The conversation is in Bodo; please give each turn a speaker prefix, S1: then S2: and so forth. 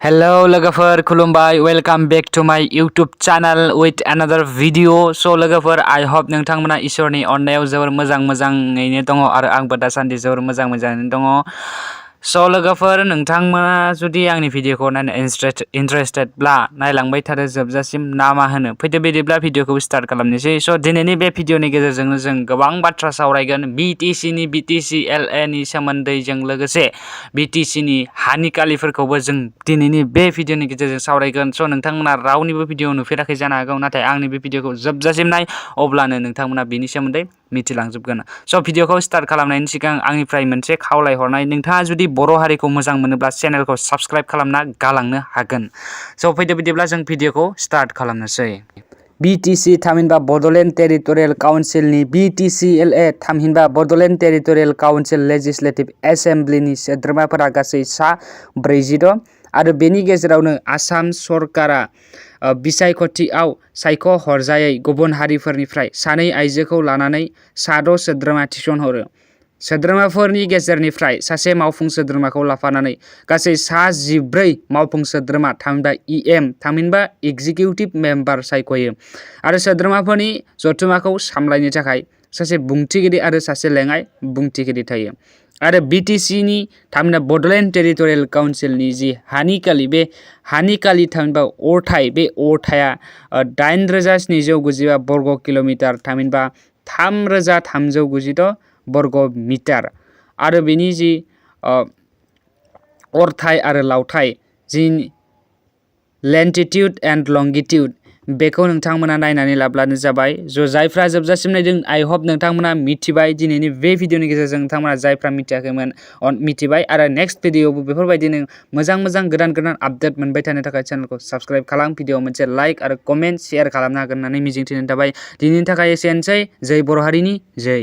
S1: Hello लोगोफोर खुलुमबाय वेलकाम बेक टू माय YouTube channel with another video so लोगोफोर आई होप नोंथांमोना इसोरनि अननायाव जोबोर मोजाङैनो दङ आरो आंबो दासान्दि जोबोर मोजाङैनो दङ सो लोगोफोर नोंथांमोना जुदि आंनि भिडियोखौ नायनो इन्ट्रेस्टेडब्ला नायलांबाय थादो जोबजासिम ना मा होनो फैदो बिदिब्ला भिडियोखौ स्टार्ट खालामनोसै सो दिनैनि बे भिडियोनि गेजेरजोंनो जों गोबां बाथ्रा सावरायगोन BTCनि BTCLA नि सोमोन्दैजों लोगोसे BTCनि हानि कालिफोरखौबो जों दिनैनि बे भिडियोनि गेजेरजों सावरायगोन स' नोंथांमोना रावनिबो भिडियो नुफेराखै जानो हागौ नाथाय आंनि बे भिडियोखौ जोबजासिम नाय अब्लानो नोंथांमोना बेनि सोमोन्दै मिथिलांजोबगोन स' भिडियोखौ स्टार्ट खालामनायनि सिगां आंनिफ्राय मोनसे खावलायहरनाय नोंथाङा जुदि बर' हारिखौ मोजां मोनोब्ला चेनेलखौ साबस्क्राइब खालामना गालांनो हागोन स' फैदो बिदिब्ला जों भिडियोखौ स्टार्ट खालामनोसै BTC थामहिनबा बड'लेण्ड टेरिटरियेल काउन्सिलनि BTCLA थामहिनबा बड'लेण्ड टेरिटरियेल काउन्सिल लेजिस्लेटिभ एसेमब्लिनि सोद्रोमाफोरा गासै सा 46 आरो बेनि गेजेरावनो आसाम सरकारा बिसायख'थियाव सायख'हरजायै गुबुन हारिफोरनिफ्राय सानै आइजोखौ लानानै सा 6 सोद्रोमा थिसनहरो। सोद्रोमाफोरनि गेजेरनिफ्राय सासे मावफुं सोद्रोमाखौ लाफानानै गासै सा 14 मावफुं सोद्रोमा थामहिनबा एग्जिकिउटिभ मेम्बार सायख'यो आरो सोद्रोमाफोरनि जथुमाखौ सामलायनो थाखाय सासे बुंथिगिरि आरो सासे लेङाइ बुंथिगिरि थायो आरो BTCनि थामहिनबा बड'लेण्ड टेरिटरियेल काउन्सिलनि जि हानिकालि बे हानिकालि थामहिनबा अरथाइ बे अरथाया 8,795 बर्ग किल'मिटार थामहिनबा 3,396 बर्ग मिटार आरो बेनि जि अरथाइ आरो लावथाइ जि लेन्टिट्युड एन्ड लंगिट्युड बेखौ नोंथांमोना नायनानै लाब्लानो जाबाय ज' जायफ्रा जोबजासिम नायदों आई होप नोंथांमोना मिथिबाय दिनैनि बे भिडियोनि गेजेरजों नोंथांमोना जायफ्रा मिथियाखैमोन मिथिबाय आरो नेक्स्ट भिडियोआवबो बेफोरबायदिनो मोजां गोदान आपडेट मोनबाय थानो थाखाय चेनेलखौ साबस्क्राइब खालाम भिडियोआव मोनसे लाइक आरो कमेन्ट शेयार खालामनो हागोन होननानै मिजिंथिनाय थाबाय दिनैनि थाखाय एसेनोसै जै बर' हारिनि जै